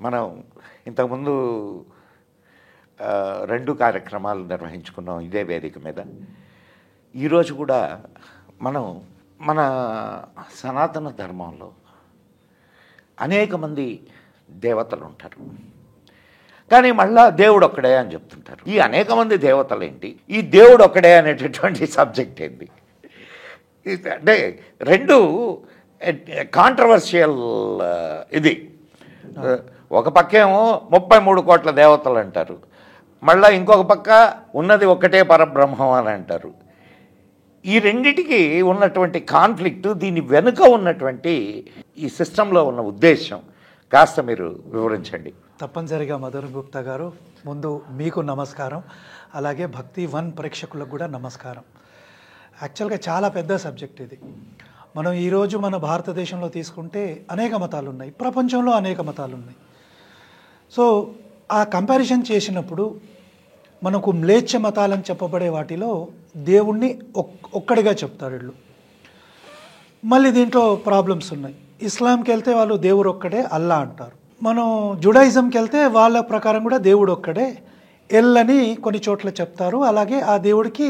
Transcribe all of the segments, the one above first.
మనం ఇంతకుముందు 2 కార్యక్రమాలు నిర్వహించుకున్నాం ఇదే వేదిక మీద. ఈరోజు కూడా మనం మన సనాతన ధర్మంలో అనేక మంది దేవతలు ఉంటారు, కానీ మళ్ళా దేవుడు ఒక్కడే అని చెప్తుంటారు. ఈ అనేక మంది దేవతలు ఏంటి, ఈ దేవుడు ఒక్కడే అనేటటువంటి సబ్జెక్ట్ ఏంటి? అంటే 2 కాంట్రవర్షియల్. ఇది ఒక పక్కేమో 33 కోట్ల దేవతలు అంటారు, మళ్ళీ ఇంకొక పక్క ఉన్నది ఒక్కటే పరబ్రహ్మం అని అంటారు. ఈ రెండిటికి ఉన్నటువంటి కాన్ఫ్లిక్ట్, దీని వెనుక ఉన్నటువంటి ఈ సిస్టంలో ఉన్న ఉద్దేశం కాస్త మీరు వివరించండి. తప్పనిసరిగా మధుర్ గుప్తా గారు, ముందు మీకు నమస్కారం, అలాగే భక్తి1 ప్రేక్షకులకు కూడా నమస్కారం. యాక్చువల్గా చాలా పెద్ద సబ్జెక్ట్ ఇది. మనం ఈరోజు మన భారతదేశంలో తీసుకుంటే అనేక మతాలు ఉన్నాయి, ప్రపంచంలో అనేక మతాలు ఉన్నాయి. సో ఆ కంపారిజన్ చేసినప్పుడు మనకు మ్లేచ్ఛ మతాలని చెప్పబడే వాటిలో దేవుణ్ణి ఒక్కడిగా చెప్తారు వీళ్ళు. మళ్ళీ దీంట్లో ప్రాబ్లమ్స్ ఉన్నాయి. ఇస్లాంకి వెళ్తే వాళ్ళు దేవుడు ఒక్కడే అల్లా అంటారు. మనం జుడాయిజంకి వెళ్తే వాళ్ళ ప్రకారం కూడా దేవుడు ఒక్కడే ఎల్ అని కొన్ని చోట్ల చెప్తారు. అలాగే ఆ దేవుడికి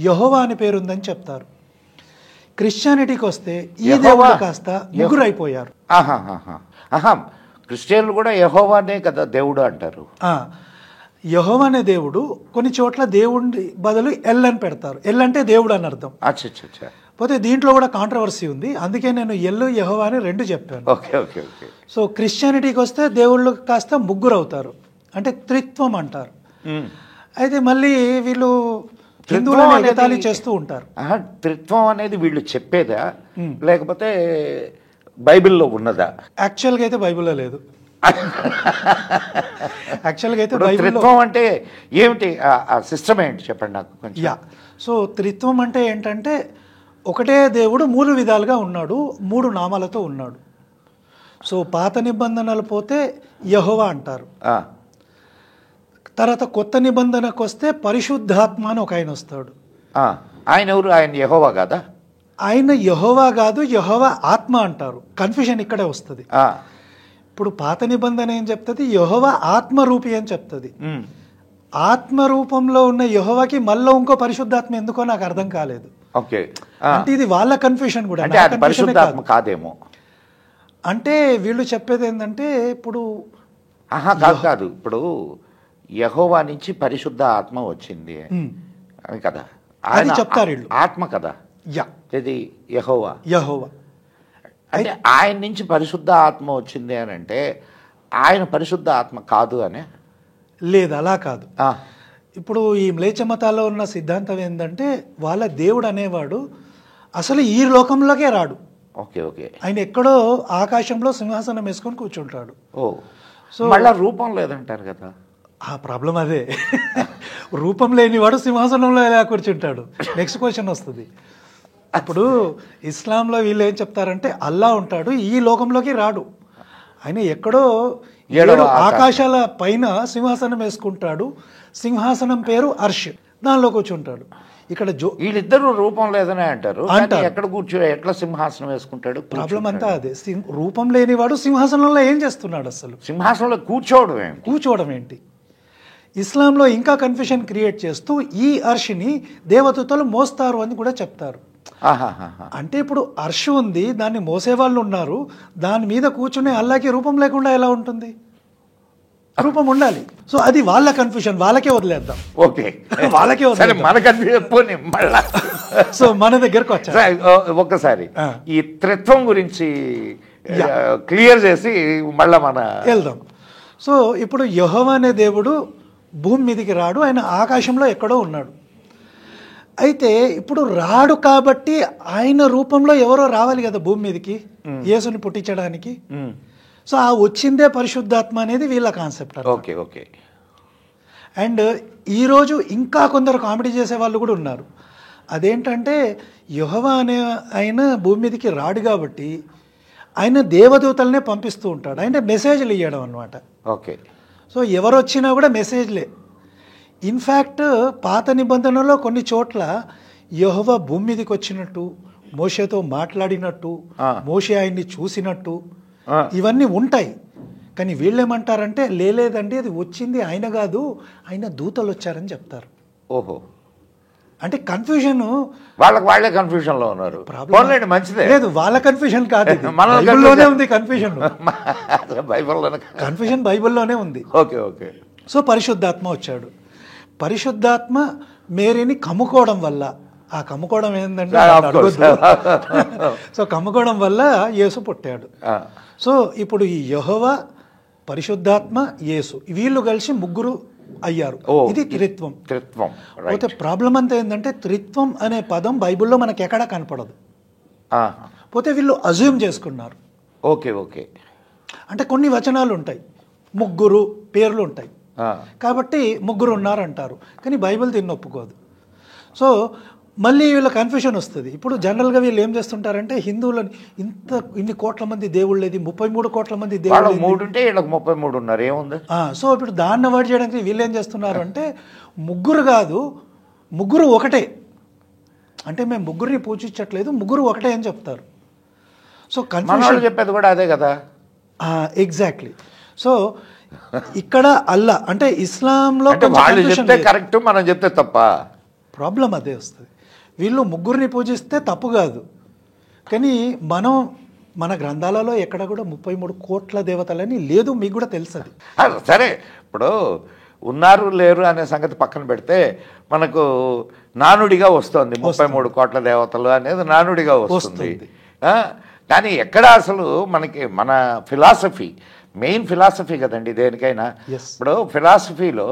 యెహోవా అని పేరు ఉందని చెప్తారు. క్రిస్టియానిటీకి వస్తే ఈ దేవుడు కాస్త ముగ్గురు అయిపోయారు. క్రిస్టియన్లు కూడా యెహోవానే కదా దేవుడు అంటారు. యెహోవా అనే దేవుడు కొన్ని చోట్ల దేవుడి బదులు ఎల్ అని పెడతారు. ఎల్ అంటే దేవుడు అని అర్థం. పోతే దీంట్లో కూడా కాంట్రవర్సీ ఉంది, అందుకే నేను ఎల్లు యెహోవా అని 2 చెప్పాను. సో క్రిస్టియానిటీకి వస్తే దేవుళ్ళు కాస్త ముగ్గురు అవుతారు, అంటే త్రిత్వం అంటారు. అయితే మళ్ళీ వీళ్ళు హిందువులను ఎగతాళి చేస్తూ ఉంటారు. త్రిత్వం అనేది వీళ్ళు చెప్పేదా లేకపోతే బైబిల్లో ఉన్నదా? యాక్చువల్గా అయితే బైబిల్లో లేదు. యాక్చువల్గా అయితే త్రిత్వం అంటే ఏమిటి, సిస్టమ్ ఏంటి చెప్పండి నాకు కొంచెం. సో త్రిత్వం అంటే ఏంటంటే ఒకటే దేవుడు 3 విధాలుగా ఉన్నాడు, 3 నామాలతో ఉన్నాడు. సో పాత నిబంధనలు పోతే యెహోవా అంటారు. తర్వాత కొత్త నిబంధనకు వస్తే పరిశుద్ధాత్మ అని ఒక ఆయన వస్తాడు. ఆయన ఎవరు? ఆయన యెహోవా కాదా? ఆయన యెహోవా కాదు, యెహోవా ఆత్మ అంటారు. కన్ఫ్యూజన్ ఇక్కడే వస్తుంది. ఇప్పుడు పాత నిబంధన ఏం చెప్తుంది, యెహోవా ఆత్మరూపి అని చెప్తుంది. ఆత్మరూపంలో ఉన్న యెహోవాకి మళ్ళీ ఇంకో పరిశుద్ధాత్మ ఎందుకో నాకు అర్థం కాలేదు. అంటే ఇది వాళ్ళ కన్ఫ్యూషన్ కూడా. పరిశుద్ధాత్మ కాదేమో అంటే వీళ్ళు చెప్పేది ఏంటంటే ఇప్పుడు కాదు, ఇప్పుడు యెహోవా నుంచి పరిశుద్ధ ఆత్మ వచ్చింది అని కదా అది చెప్తారు వీళ్ళు. ఆత్మ కదా ఇది యెహోవా. అంటే ఆయన నుంచి పరిశుద్ధ ఆత్మ వచ్చింది అని అంటే ఆయన పరిశుద్ధ ఆత్మ కాదు అనే? లేదు, అలా కాదు. ఇప్పుడు ఈ మ్లేచ్ఛ మతాల్లో ఉన్న సిద్ధాంతం ఏంటంటే వాళ్ళ దేవుడు అనేవాడు అసలు ఈ లోకంలోకే రాడు. ఆయన ఎక్కడో ఆకాశంలో సింహాసనం వేసుకొని కూర్చుంటాడు. సో మళ్ళీ రూపం లేదంటారు కదా. ఆ ప్రాబ్లం అదే. రూపం లేనివాడు సింహాసనంలో ఎలా కూర్చుంటాడు? నెక్స్ట్ క్వశ్చన్ వస్తుంది. అప్పుడు ఇస్లాంలో వీళ్ళు ఏం చెప్తారంటే అల్లా ఉంటాడు, ఈ లోకంలోకి రాడు. ఆయన ఎక్కడో 7 ఆకాశాల పైన సింహాసనం వేసుకుంటాడు. సింహాసనం పేరు అర్ష్, దానిలో కూర్చుంటాడు. ఇక్కడ వీళ్ళిద్దరూ రూపం లేదనే అంటారు. ఎక్కడ ఎట్లా సింహాసనం వేసుకుంటాడు? ప్రాబ్లం అంతా అదే. రూపం లేనివాడు సింహాసనంలో ఏం చేస్తున్నాడు? అసలు సింహాసనంలో కూర్చోవడం ఏంటి? ఇస్లాంలో ఇంకా కన్ఫ్యూషన్ క్రియేట్ చేస్తూ ఈ అర్ష్ని దేవదూతలు మోస్తారు అని కూడా చెప్తారు. అంటే ఇప్పుడు అర్ష్ ఉంది, దాన్ని మోసేవాళ్ళు ఉన్నారు, దాని మీద కూర్చునే అల్లాకి రూపం లేకుండా ఎలా ఉంటుంది? రూపం ఉండాలి. సో అది వాళ్ళ కన్ఫ్యూషన్, వాళ్ళకే వదిలేద్దాం. వాళ్ళకే వదిలేద్దాం. సో మన దగ్గరకు వచ్చా ఒక్కసారి ఈ త్రిత్వం గురించి క్లియర్ చేసి మళ్ళా మన వెళ్దాం. సో ఇప్పుడు యెహోవా అనే దేవుడు భూమి మీదకి రాడు, ఆయన ఆకాశంలో ఎక్కడో ఉన్నాడు. అయితే ఇప్పుడు రాడు కాబట్టి ఆయన రూపంలో ఎవరో రావాలి కదా భూమి మీదకి యేసుని పుట్టించడానికి. సో ఆ వచ్చిందే పరిశుద్ధాత్మ అనేది వీళ్ళ కాన్సెప్ట్. అండ్ ఈరోజు ఇంకా కొందరు కామెడీ చేసే వాళ్ళు కూడా ఉన్నారు. అదేంటంటే యెహోవా అనే ఆయన భూమి మీదకి రాడు కాబట్టి ఆయన దేవదూతలనే పంపిస్తూ ఉంటాడు. అంటే మెసేజ్లు ఇవ్వడం అనమాట. సో ఎవరు వచ్చినా కూడా మెసేజ్లే. ఇన్ఫ్యాక్ట్ పాత నిబంధనలో కొన్ని చోట్ల యెహోవా భూమి మీదకి వచ్చినట్టు, మోషేతో మాట్లాడినట్టు, మోషే ఆయన్ని చూసినట్టు ఇవన్నీ ఉంటాయి. కానీ వీళ్ళేమంటారంటే లేదండి అది వచ్చింది ఆయన కాదు, ఆయన దూతలు వచ్చారని చెప్తారు. ఓహో, అంటే కన్ఫ్యూజన్ వాళ్ళే కన్ఫ్యూజన్లో ఉన్నారు. పోన్లేండి, మంచిదే. లేదు, వాళ్ళ కన్ఫ్యూజన్ కాదు ఇది. మన బైబిల్లోనే ఉంది కన్ఫ్యూజన్. బైబిల్లోనే కన్ఫ్యూజన్ బైబిల్లోనే ఉంది. Okay okay. సో పరిశుద్ధాత్మ వచ్చాడు. పరిశుద్ధాత్మ మేరీని కమ్ముకోవడం వల్ల, ఆ కమ్ముకోవడం ఏంటంటే సో కమ్ముకోవడం వల్ల యేసు పుట్టాడు. సో ఇప్పుడు ఈ యెహోవా, పరిశుద్ధాత్మ, యేసు వీళ్ళు కలిసి ముగ్గురు అయ్యారు. ఇది త్రిత్వం. అయితే ప్రాబ్లం అంతా ఏంటంటే త్రిత్వం అనే పదం బైబిల్లో మనకి ఎక్కడా కనపడదు. పోతే వీళ్ళు అజ్యూమ్ చేసుకున్నారు. Okay okay. అంటే కొన్ని వచనాలు ఉంటాయి, ముగ్గురు పేర్లు ఉంటాయి కాబట్టి ముగ్గురు ఉన్నారంటారు, కానీ బైబిల్ దీన్ని ఒప్పుకోదు. సో మళ్ళీ వీళ్ళ కన్ఫ్యూషన్ వస్తుంది. ఇప్పుడు జనరల్గా వీళ్ళు ఏం చేస్తుంటారంటే హిందువులని ఇన్ని కోట్ల మంది దేవుళ్ళు, 33 కోట్ల మంది దేవుళ్ళు, 3 ఉంటే వీళ్ళకి 33 ఉన్నారు, ఏముంది? సో ఇప్పుడు దాన్ని అవాయిడ్ చేయడానికి వీళ్ళు ఏం చేస్తున్నారు అంటే ముగ్గురు కాదు, ముగ్గురు ఒకటే. అంటే మేము ముగ్గురిని పూజించట్లేదు, ముగ్గురు ఒకటే అని చెప్తారు. సో కన్ఫ్యూషన్ చెప్పేది కూడా అదే కదా. ఎగ్జాక్ట్లీ. సో ఇక్కడ అల్లా అంటే ఇస్లాంలో వాళ్ళు చెప్తే కరెక్ట్, మనం చెప్తే తప్ప. ప్రాబ్లం అదే వస్తుంది. వీళ్ళు ముగ్గురిని పూజిస్తే తప్పు కాదు, కానీ మన గ్రంథాలలో ఎక్కడ కూడా 33 కోట్ల దేవతలని లేదు. మీకు కూడా తెలుసు అది. సరే, ఇప్పుడు ఉన్నారు లేరు అనే సంగతి పక్కన పెడితే మనకు నానుడిగా వస్తుంది 33 కోట్ల దేవతలు అనేది నానుడిగా వస్తుంది. కానీ ఎక్కడ అసలు మనకి మన ఫిలాసఫీ, మెయిన్ ఫిలాసఫీ కదండి దేనికైనా. ఇప్పుడు ఫిలాసఫీలో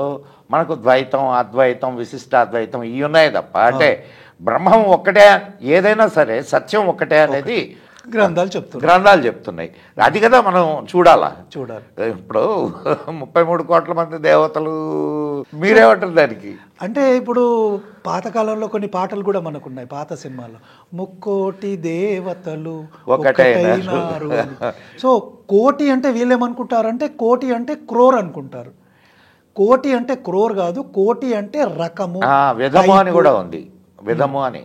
మనకు ద్వైతం, అద్వైతం, విశిష్టాద్వైతం ఇవి ఉన్నాయి తప్ప, అంటే బ్రహ్మం ఒక్కటే, ఏదైనా సరే సత్యం ఒక్కటే అనేది గ్రంథాలు చెప్తున్నాయి. అది కదా మనం చూడాలి. ఇప్పుడు 33 కోట్ల మంది దేవతలు మీరేమంటారు దానికి? అంటే ఇప్పుడు పాతకాలంలో కొన్ని పాటలు కూడా మనకున్నాయి, పాత సినిమాల్లో, ముక్కోటి దేవతలు ఒకటైనారు. సో కోటి అంటే వీళ్ళేమనుకుంటారంటే కోటి అంటే క్రోర్ అనుకుంటారు. కోటి అంటే క్రోర్ కాదు, కోటి అంటే రకము, విధము అని కూడా ఉంది. విధము అని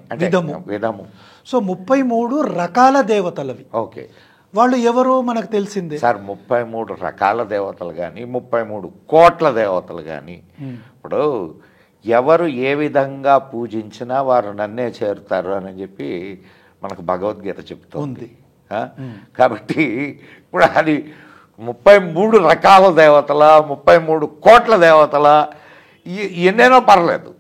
విధము. సో 33 రకాల దేవతలవి. ఓకే, వాళ్ళు ఎవరో మనకు తెలిసిందే సార్. 33 రకాల దేవతలు కానీ 33 కోట్ల దేవతలు కానీ, ఇప్పుడు ఎవరు ఏ విధంగా పూజించినా వారు నన్నే చేరుతారు అని చెప్పి మనకు భగవద్గీత చెప్తుంది. కాబట్టి ఇప్పుడు అది 33 రకాల దేవతల, 33 కోట్ల దేవతల, ఎన్నేనో పర్లేదు.